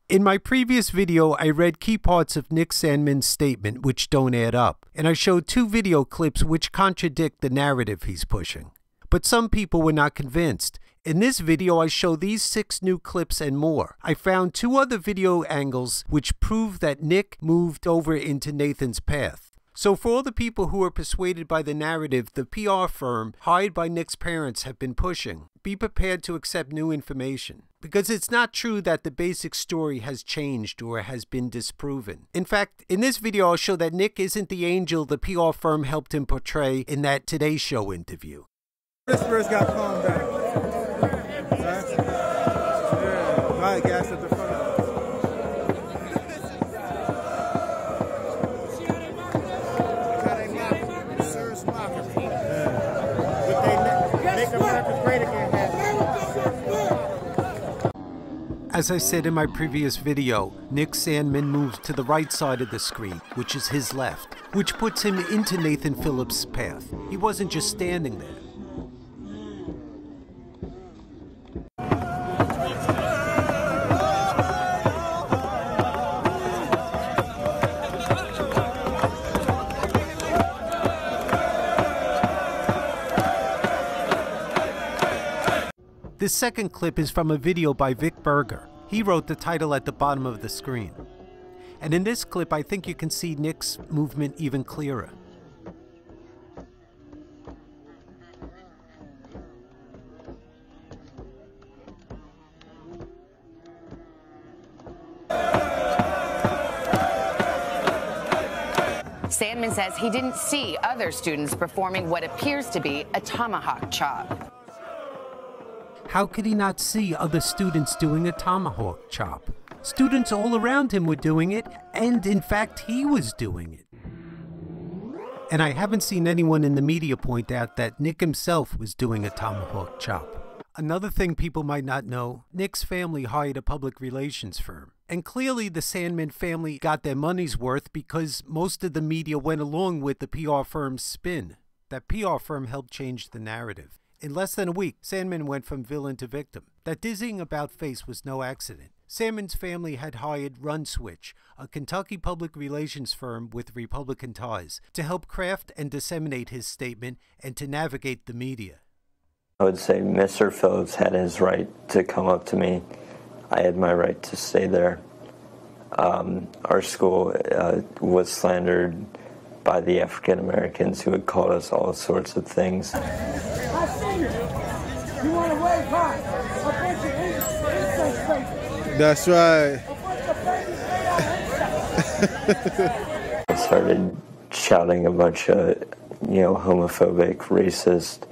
In my previous video, I read key parts of Nick Sandmann's statement which don't add up, and I showed 2 video clips which contradict the narrative he's pushing. But some people were not convinced. In this video, I show these 6 new clips and more. I found 2 other video angles which prove that Nick moved over into Nathan's path. So for all the people who are persuaded by the narrative the PR firm hired by Nick's parents have been pushing, be prepared to accept new information. Because it's not true that the basic story has changed or has been disproven. In fact, in this video I'll show that Nick isn't the angel the PR firm helped him portray in that Today Show interview. This first got calmed down. Right? Yeah. Right, gas at the front. As I said in my previous video, Nick Sandmann moves to the right side of the screen, which is his left, which puts him into Nathan Phillips' path. He wasn't just standing there. This second clip is from a video by Vic Berger. He wrote the title at the bottom of the screen. And in this clip, I think you can see Nick's movement even clearer. Sandmann says he didn't see other students performing what appears to be a tomahawk chop. How could he not see other students doing a tomahawk chop? Students all around him were doing it, and in fact, he was doing it. And I haven't seen anyone in the media point out that Nick himself was doing a tomahawk chop. Another thing people might not know, Nick's family hired a public relations firm. And clearly the Sandmann family got their money's worth because most of the media went along with the PR firm's spin. That PR firm helped change the narrative. In less than a week, Sandmann went from villain to victim. That dizzying about face was no accident. Sandmann's family had hired Run Switch, a Kentucky public relations firm with Republican ties, to help craft and disseminate his statement and to navigate the media. I would say Mr. Phillips had his right to come up to me. I had my right to stay there. Our school was slandered by the African Americans who had called us all sorts of things. You want to wave high? That's right. I started shouting a bunch of, homophobic, racist,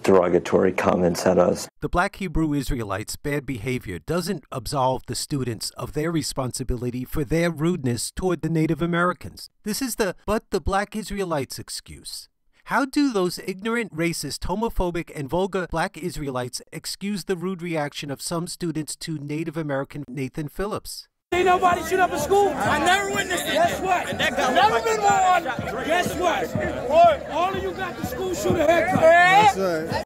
derogatory comments at us. The Black Hebrew Israelites' bad behavior doesn't absolve the students of their responsibility for their rudeness toward the Native Americans. This is the "but the Black Israelites" excuse. How do those ignorant, racist, homophobic, and vulgar Black Israelites excuse the rude reaction of some students to Native American Nathan Phillips? Ain't nobody shoot up a school. I never witnessed it. Guess what? Never been one. Guess what? All of you got the school shooter haircut. That's right.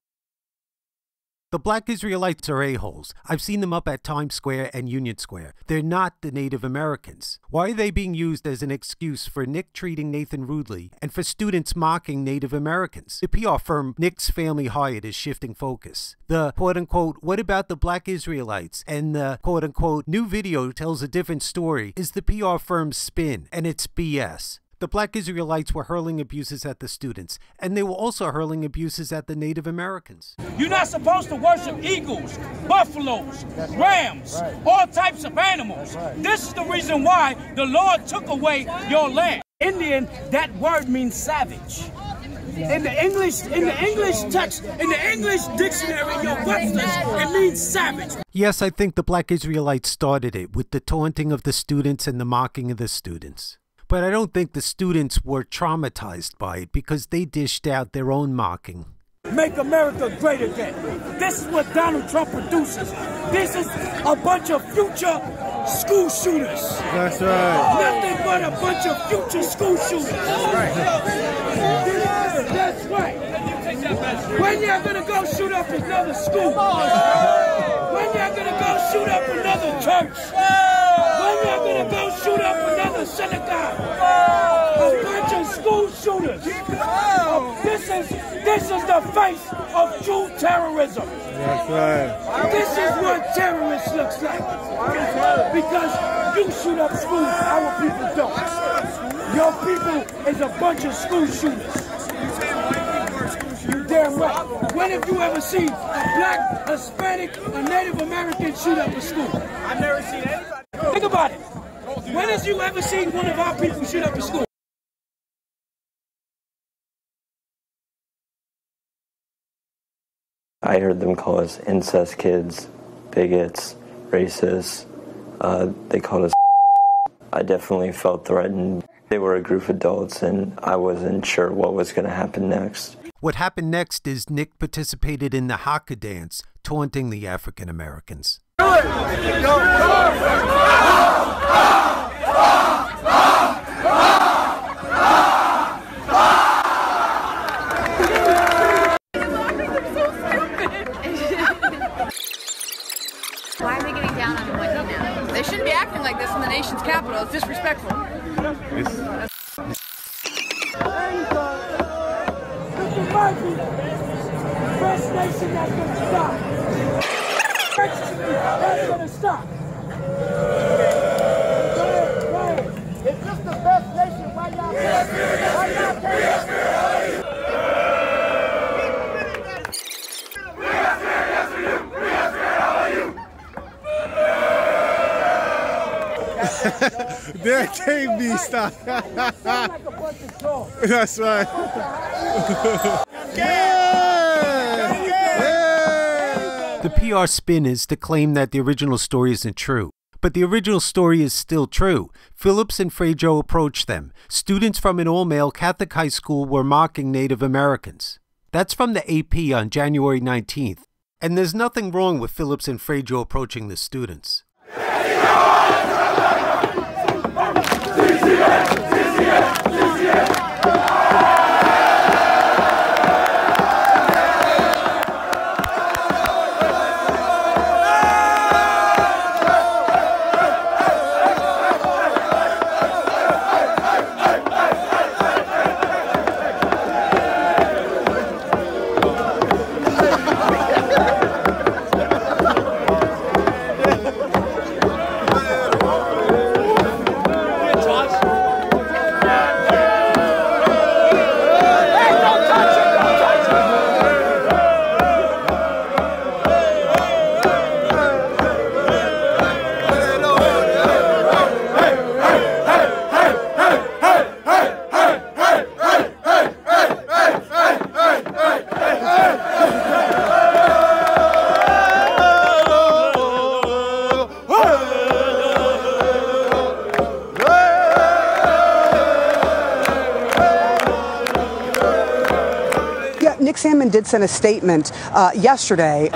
The Black Israelites are a-holes. I've seen them up at Times Square and Union Square. They're not the Native Americans. Why are they being used as an excuse for Nick treating Nathan rudely and for students mocking Native Americans? The PR firm Nick's family hired is shifting focus. The quote-unquote, "what about the Black Israelites?" and the quote-unquote, "new video tells a different story" is the PR firm's spin, and it's BS. The Black Israelites were hurling abuses at the students, and they were also hurling abuses at the Native Americans. You're not supposed to worship eagles, buffaloes, rams, all types of animals. This is the reason why the Lord took away your land. Indian, that word means savage. In the English text, in the English dictionary, your Webster's, it means savage. Yes, I think the Black Israelites started it with the taunting of the students and the mocking of the students. But I don't think the students were traumatized by it because they dished out their own mocking. Make America great again. This is what Donald Trump produces. This is a bunch of future school shooters. That's right. Nothing but a bunch of future school shooters. That's right. That's right. When y'all gonna go shoot up another school? When y'all y'all gonna go shoot up another church? When y'all gonna go shoot up another synagogue? A bunch of school shooters. This is the face of true terrorism. That's right. This is what terrorist looks like. Because you shoot up schools, our people don't. Your people is a bunch of school shooters. You damn right. When have you ever seen a black, Hispanic, a Native American shoot up a school? I've never seen anybody. Think about it. When have you ever seen one of our people shoot up a school? I heard them call us incest kids, bigots, racists. They called us. I definitely felt threatened. They were a group of adults, and I wasn't sure what was going to happen next. What happened next is Nick participated in the haka dance, taunting the African Americans. Why are they getting down on one knee now? They shouldn't be acting like this in the nation's capital. It's disrespectful. Best nation that's gonna stop. That's gonna stop. If this the best nation, why y'all can't? There can't be stop. That's right. The PR spin is to claim that the original story isn't true. But the original story is still true. Phillips and Frejo approached them. Students from an all-male Catholic high school were mocking Native Americans. That's from the AP on January 19th. And there's nothing wrong with Phillips and Frejo approaching the students. Sandmann did send a statement yesterday.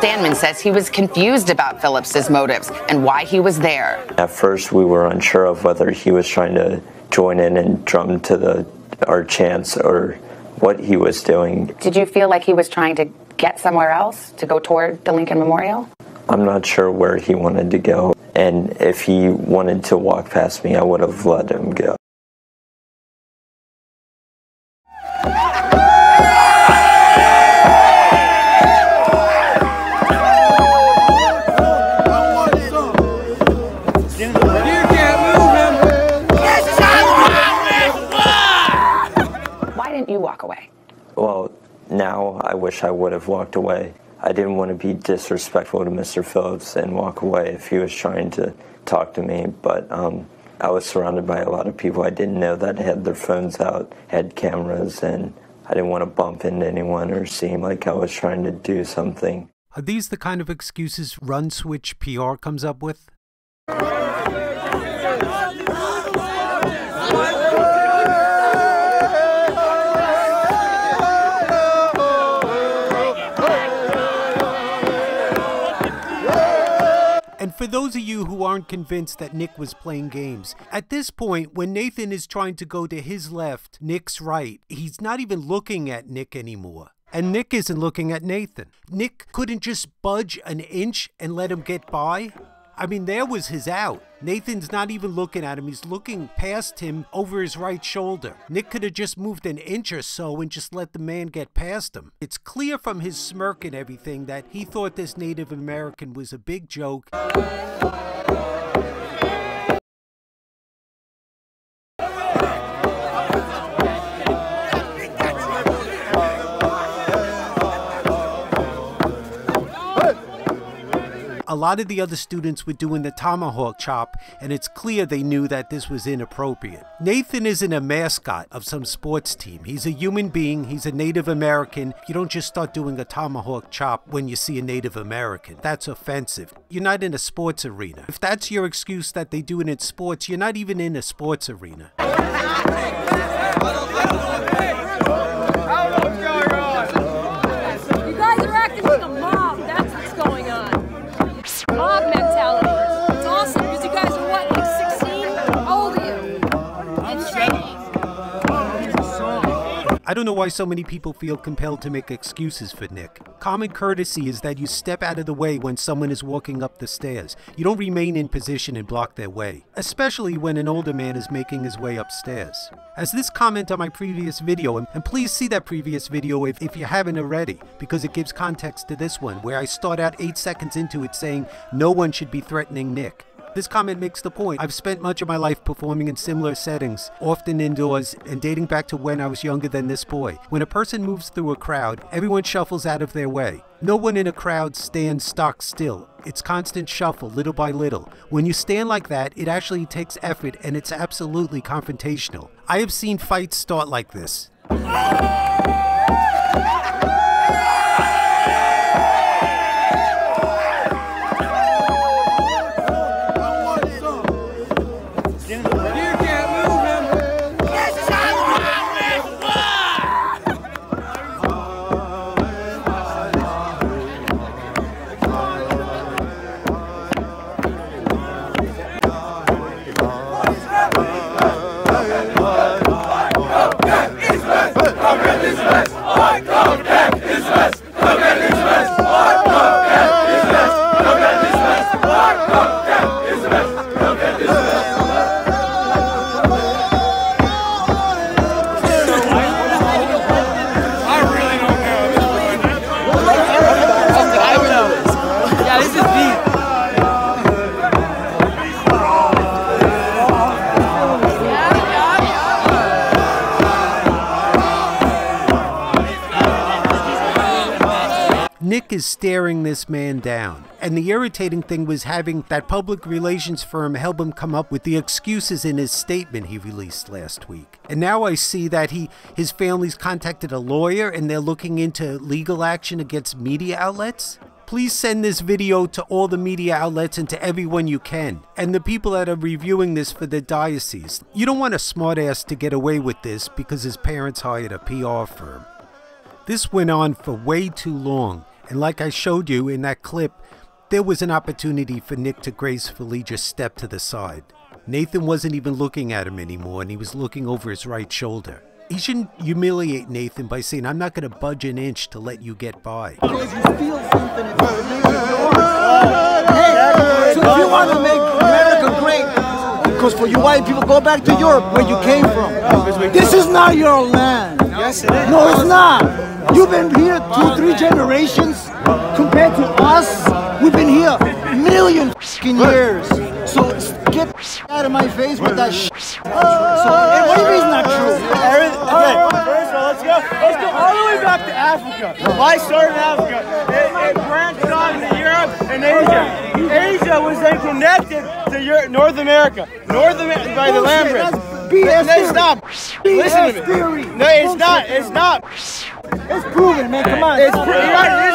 Sandmann says he was confused about Phillips's motives and why he was there. At first, we were unsure of whether he was trying to join in and drum to the our chance or what he was doing. Did you feel like he was trying to get somewhere else to go toward the Lincoln Memorial? I'm not sure where he wanted to go, and if he wanted to walk past me, I would have let him go. Why didn't you walk away? Well, now I wish I would have walked away. I didn't want to be disrespectful to Mr. Phillips and walk away if he was trying to talk to me, but I was surrounded by a lot of people I didn't know that had their phones out, had cameras, and I didn't want to bump into anyone or seem like I was trying to do something. Are these the kind of excuses Run Switch PR comes up with? And for those of you who aren't convinced that Nick was playing games, at this point, when Nathan is trying to go to his left, Nick's right, he's not even looking at Nick anymore. And Nick isn't looking at Nathan. Nick couldn't just budge an inch and let him get by. I mean, there was his out. Nathan's not even looking at him. He's looking past him over his right shoulder. Nick could have just moved an inch or so and just let the man get past him. It's clear from his smirk and everything that he thought this Native American was a big joke. A lot of the other students were doing the tomahawk chop, and it's clear they knew that this was inappropriate. Nathan isn't a mascot of some sports team. He's a human being. He's a Native American. You don't just start doing a tomahawk chop when you see a Native American. That's offensive. You're not in a sports arena. If that's your excuse that they do it in sports, you're not even in a sports arena. You guys are acting like a mob. That's what's going on. Mob mentality. It's awesome because you guys are what, like 16? How old are you? In training. I don't know why so many people feel compelled to make excuses for Nick. Common courtesy is that you step out of the way when someone is walking up the stairs. You don't remain in position and block their way, especially when an older man is making his way upstairs. As this comment on my previous video, and please see that previous video if you haven't already, because it gives context to this one, where I start out 8 seconds into it saying no one should be threatening Nick. This comment makes the point. I've spent much of my life performing in similar settings, often indoors, and dating back to when I was younger than this boy. When a person moves through a crowd, everyone shuffles out of their way. No one in a crowd stands stock still. It's constant shuffle, little by little. When you stand like that, it actually takes effort, and it's absolutely confrontational. I have seen fights start like this. Nick is staring this man down. And the irritating thing was having that public relations firm help him come up with the excuses in his statement he released last week. And now I see that his family's contacted a lawyer and they're looking into legal action against media outlets. Please send this video to all the media outlets and to everyone you can. And the people that are reviewing this for the diocese. You don't want a smartass to get away with this because his parents hired a PR firm. This went on for way too long. And like I showed you in that clip, there was an opportunity for Nick to gracefully just step to the side. Nathan wasn't even looking at him anymore, and he was looking over his right shoulder. He shouldn't humiliate Nathan by saying, I'm not going to budge an inch to let you get by. So if you want to make America great, because for you white people, go back to Europe where you came from. This is not your land. Yes, it is. No, it's not. You've been here 2-3 generations compared to us. We've been here a million years. So get out of my face with that shit. So what do you mean it's not true? Okay, first of all, let's go all the way back to Africa. Why start in Africa? It branched on to Europe and Asia. Asia was then connected to North America. By the land bridge. BS stop. Listen to me. Theory. No, it's not. It's not. It's proven, man. Come on. It's proven. It is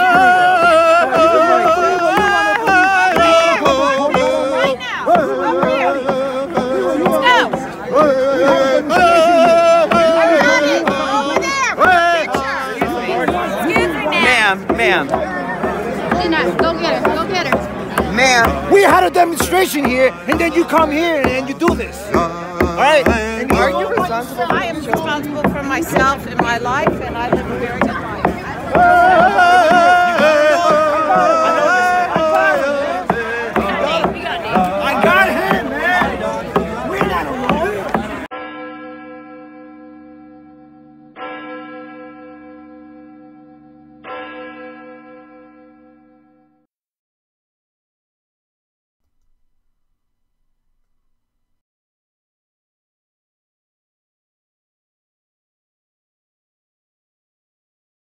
Ma'am. Go get her. Go get her. Ma'am, we had a demonstration here, and then you come here and you do this. All right? And are you responsible? I am responsible for myself and my life, and I live a very good life.